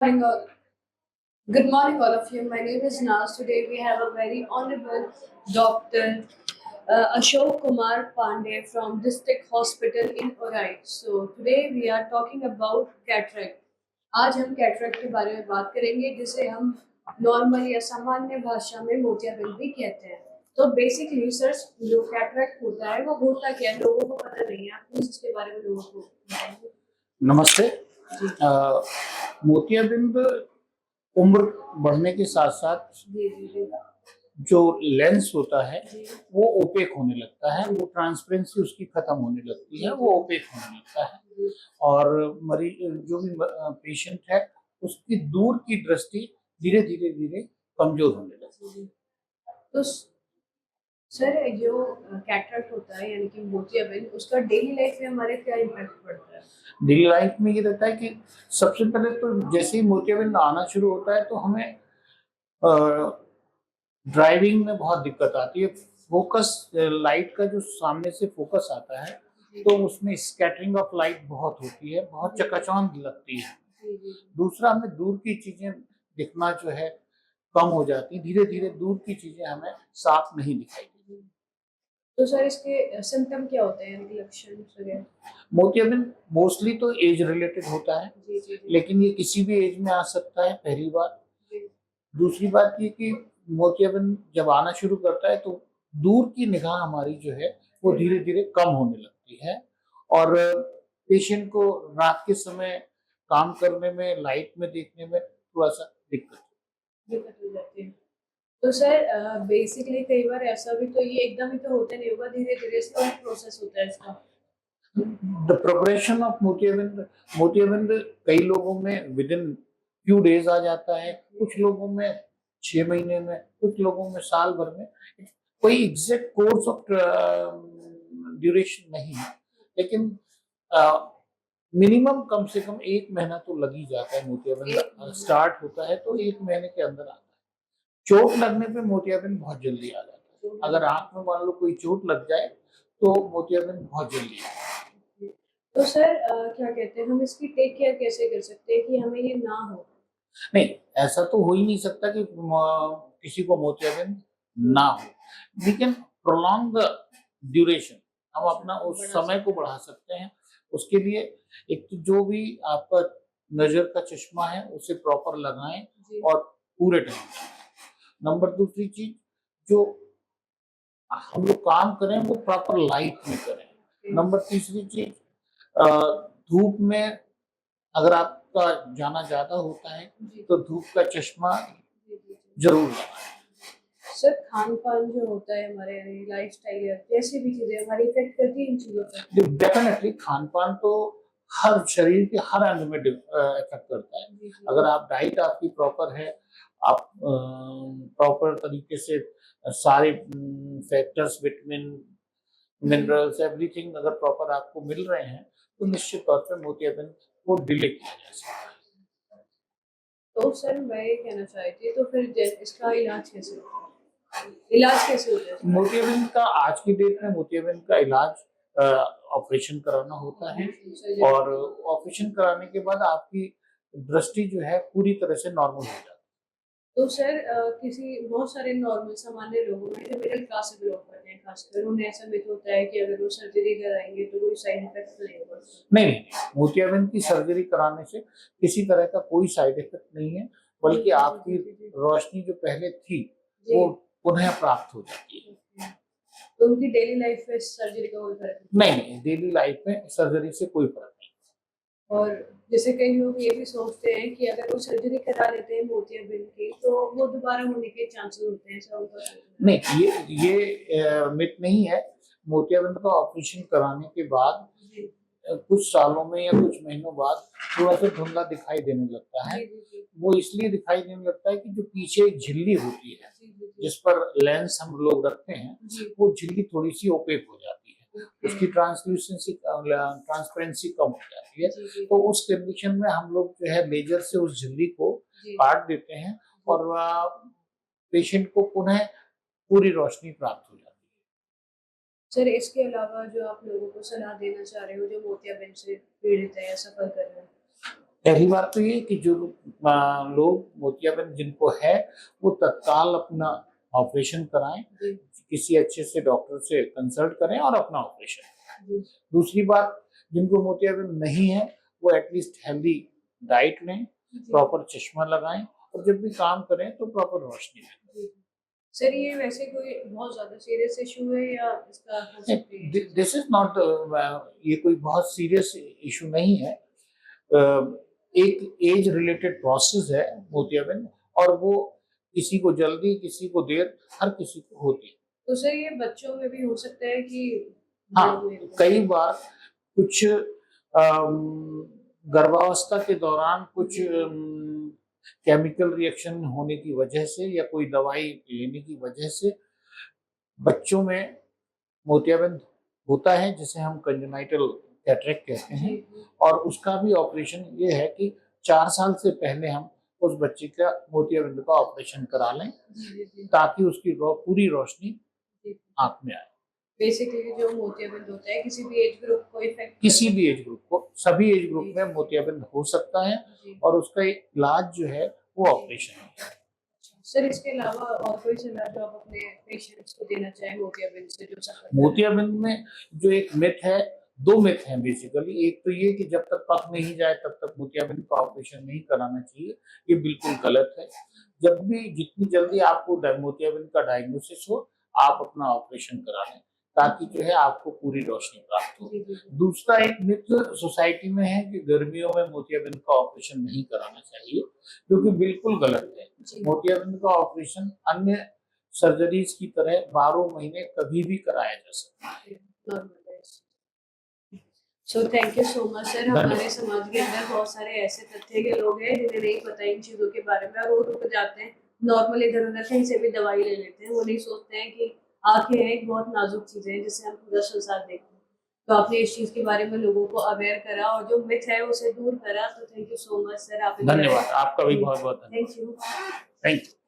Morning all. Good morning, all of you. My name is Naz. Today we have a very honorable Dr. Ashok Kumar Pandey from District Hospital in Orai. So today we are talking about cataract. आज हम cataract के बारे में बात करेंगे जिसे हम normal या सामान्य भाषा में मोतियाबिंद भी कहते हैं। तो बेसिकली सर जो कैटरेक्ट होता है वो होता क्या है, लोगों को पता नहीं है। आप प्लीज इसके बारे में लोगों को बताएंगे। नमस्ते। मोतियाबिंद उम्र बढ़ने के साथ साथ जो लेंस होता है वो ओपेक होने लगता है, वो ट्रांसपेरेंसी उसकी खत्म होने लगती है, वो ओपेक होने लगता है और मरीज जो भी पेशेंट है उसकी दूर की दृष्टि धीरे धीरे धीरे कमजोर होने लगती है। तो सर जो कैटरेक्ट होता है यानी कि मोतियाबिंद, उसका डेली लाइफ में हमारे क्या इम्पैक्ट पड़ता है? डेली लाइफ में ये रहता है कि सबसे पहले तो जैसे ही मोतियाबिंद आना शुरू होता है तो हमें ड्राइविंग में बहुत दिक्कत आती है। फोकस लाइट का जो सामने से फोकस आता है तो उसमें स्कैटरिंग ऑफ लाइट बहुत होती है, बहुत चकाचौंध लगती है। दूसरा, हमें दूर की चीजें दिखना जो है कम हो जाती है, धीरे धीरे दूर की चीजें हमें साफ नहीं दिखाई देती। तो सर इसके सिम्टम क्या होते हैं, यानी लक्षण? मोतियाबिंद मोस्टली तो एज रिलेटेड होता है, लेकिन ये किसी भी एज में आ सकता है, पहली बात। दूसरी बात ये कि मोतियाबिंद जब आना शुरू करता है तो दूर की निगाह हमारी जो है वो धीरे धीरे कम होने लगती है और पेशेंट को रात के समय काम करने में, लाइट में देखने में थोड़ा सा दिक्कत हो जाती है। तो सर बेसिकली कई बार ऐसा भी तो ये एकदम ही तो होता नहीं होगा, धीरे धीरे स्लो प्रोसेस होता है इसका। द प्रोग्रेशन ऑफ मोतियाबिंद कई लोगों में विद इन फ्यू डेज आ जाता है, कुछ लोगों में 6 महीने में, कुछ लोगों में साल भर में। कोई एग्जैक्ट कोर्स ऑफ ड्यूरेशन नहीं है, लेकिन मिनिमम कम से कम 1 महीना तो लग ही जाता है। मोतियाबिंद स्टार्ट होता है तो 1 महीने के अंदर आता है। चोट लगने पे मोतियाबिंद बहुत जल्दी आ जाता है। अगर आंख में मान लो कोई चोट लग जाए तो मोतियाबिंद बहुत जल्दी आता है। तो सर क्या कहते हैं, हम इसकी टेक केयर कैसे कर सकते हैं कि हमें ये ना हो? नहीं, ऐसा तो हो ही नहीं सकता कि किसी को मोतियाबिंद ना हो। We can prolong the duration, हम अपना उस समय को बढ़ा सकते हैं। उसके लिए एक तो जो भी आपका नजर का चश्मा है उसे प्रॉपर लगाएं और पूरे टाइम। नंबर दूसरी चीज, जो हम लोग काम करें वो प्रॉपर लाइट में करें। नंबर तीसरी चीज, धूप में अगर आपका जाना ज्यादा होता है तो धूप का चश्मा जरूर लगाएं। सर खान पान जो होता है हमारे लाइफस्टाइल या कैसी भी चीजें हमारी इफेक्ट करती है इन चीजों पर? डेफिनेटली खान पान तो हर शरीर के हर अंग में इफेक्ट करता है। अगर आप डाइट आपकी प्रॉपर है, आप प्रॉपर तरीके से सारे फैक्टर्स, विटामिन, मिनरल्स, एवरीथिंग अगर प्रॉपर आपको मिल रहे हैं तो निश्चित तौर पर मोतियाबिंद को डिले किया जा सकता है। तो सर मैं ये कहना चाहती थी, तो फिर इसका इलाज कैसे होता है? इलाज कैसे होता है मोतियाबिंद का? आज की डेट में मोतियाबिंद का इलाज ऑपरेशन कराना होता है और ऑपरेशन कराने के बाद आपकी दृष्टि जो है पूरी तरह से नॉर्मल हो जाती है। तो सर किसी बहुत सारे नॉर्मल सामान्य लोगों में जो मिडिल क्लास से बिलोंग करते हैं, खासकर उन्हें ऐसा मिथ होता है कि अगर वो सर्जरी कराएंगे तो कोई साइड इफेक्ट नहीं होगा। नहीं, मोतियाबिंद की सर्जरी कराने से किसी तरह का कोई साइड इफेक्ट नहीं है, बल्कि आपकी रोशनी जो पहले थी वो पुनः प्राप्त हो जाती है। तो उनकी डेली लाइफ में सर्जरी का कोई फर्क नहीं, डेली लाइफ में सर्जरी से कोई फर्क नहीं। और जैसे कई लोग ये भी सोचते हैं कि अगर वो सर्जरी करा लेते हैं मोतियाबिंद की तो वो दोबारा होने के चांसेस होते हैं, सब उनका नहीं, ये मिथ नहीं है। मोतियाबिंद का ऑपरेशन कराने के बाद कुछ सालों में या कुछ महीनों बाद थोड़ा सा धुंधला दिखाई देने लगता है। वो इसलिए दिखाई देने लगता है कि जो पीछे एक झिल्ली होती है जिस पर लेंस हम लोग रखते हैं, वो झिल्ली थोड़ी सी ओपेक हो जाती है, उसकी ट्रांसपेरेंसी कम हो जाती है। तो उस कंडीशन में हम लोग जो है लेजर से उस झिल्ली को काट देते हैं और पेशेंट को पुनः पूरी रोशनी प्राप्त हो जाती है। सर इसके अलावा जो आप लोगों को सलाह देना चाह रहे हो जो मोतियाबिंद से पीड़ित है या सफर कर रहे हैं? पहली बात तो ये कि जो लोग मोतियाबिंद जिनको है वो तत्काल अपना ऑपरेशन कराएं, जी किसी अच्छे से डॉक्टर से कंसल्ट करें और अपना ऑपरेशन कराएं। जी दूसरी बात, जिनको मोतियाबिंद नहीं है वो एटलीस्ट हेल्दी डाइट लें, जी प्रॉपर चश्मा लगाएं और जब भी काम करें तो प्रॉपर रोशनी लें। जी। सर ये वैसे कोई बहुत ज्यादा सीरियस इशू है या इसका हो सकती है चीजें? दिस इज नॉट, ये कोई बहुत सीरियस इशू नहीं है। एक एज रिलेटेड प्रोसेस है मोतियाबिंद, और वो किसी को जल्दी किसी को देर हर किसी को होती है। तो सर ये बच्चों में भी हो सकता है कि बड़ों हाँ, में भी? कई बार कुछ गर्भावस्था के दौरान कुछ केमिकल रिएक्शन होने की वजह से या कोई दवाई लेने की वजह से बच्चों में मोतियाबिंद होता है, जिसे हम कंजेनाइटल कैटरेक्ट कहते हैं। जी और उसका भी ऑपरेशन ये है कि 4 साल से पहले हम उस बच्चे का मोतियाबिंद का ऑपरेशन करा लें जी ताकि उसकी पूरी रोशनी जी। आंख में आए। बेसिकली जो मोतियाबिंद होता है किसी भी एज ग्रुप को इफेक्ट किसी भी एज ग्रुप को, सभी एज ग्रुप जी। में मोतियाबिंद हो सकता है जी और उसका इलाज जो है वो ऑपरेशन है। सर इसके अलावा और कोई सलाह जो आप अपने पेशेंट्स को देना चाहें मोतियाबिंद से जो सफर कर रहे हैं? मोतियाबिंद में जो एक मिथ है, 2 मिथ हैं बेसिकली। एक तो ये कि जब तक पक नहीं जाए तब तक मोतियाबिंद का ऑपरेशन नहीं कराना चाहिए, ये बिल्कुल गलत है। जब भी जितनी जल्दी आपको मोतियाबिंद का डायग्नोसिस हो, आप अपना ऑपरेशन करा लें ताकि जो है आपको पूरी रोशनी प्राप्त हो। जी जी जी दूसरा एक मिथ सोसाइटी में है कि गर्मियों में मोतियाबिंद का ऑपरेशन नहीं कराना चाहिए, जो कि बिल्कुल गलत है। जी मोतियाबिंद का ऑपरेशन अन्य सर्जरीज की तरह 12 महीने कभी भी कराया जा सकता है। नॉर्मल है। So thank you so much sir. धन्यवाद। हमारे समाज के अंदर बहुत सारे ऐसे तथ्य के लोग हैं जिन्हें नहीं पता इन चीज़ों के बारे में और वो रुक जाते हैं, नॉर्मल इधर उधर कहीं से भी दवाई ले लेते हैं। वो नहीं सोचते हैं कि आंखें एक बहुत नाजुक चीज़ें हैं जिससे हम पूरा संसार देखते हैं। तो आपने इस चीज़ के बारे में लोगों को अवेयर करा और जो मिथ है उसे दूर करा। तो thank you so much sir. आप धन्यवाद, आपका भी बहुत बहुत थैंक यू। धन्यवाद। Thank you.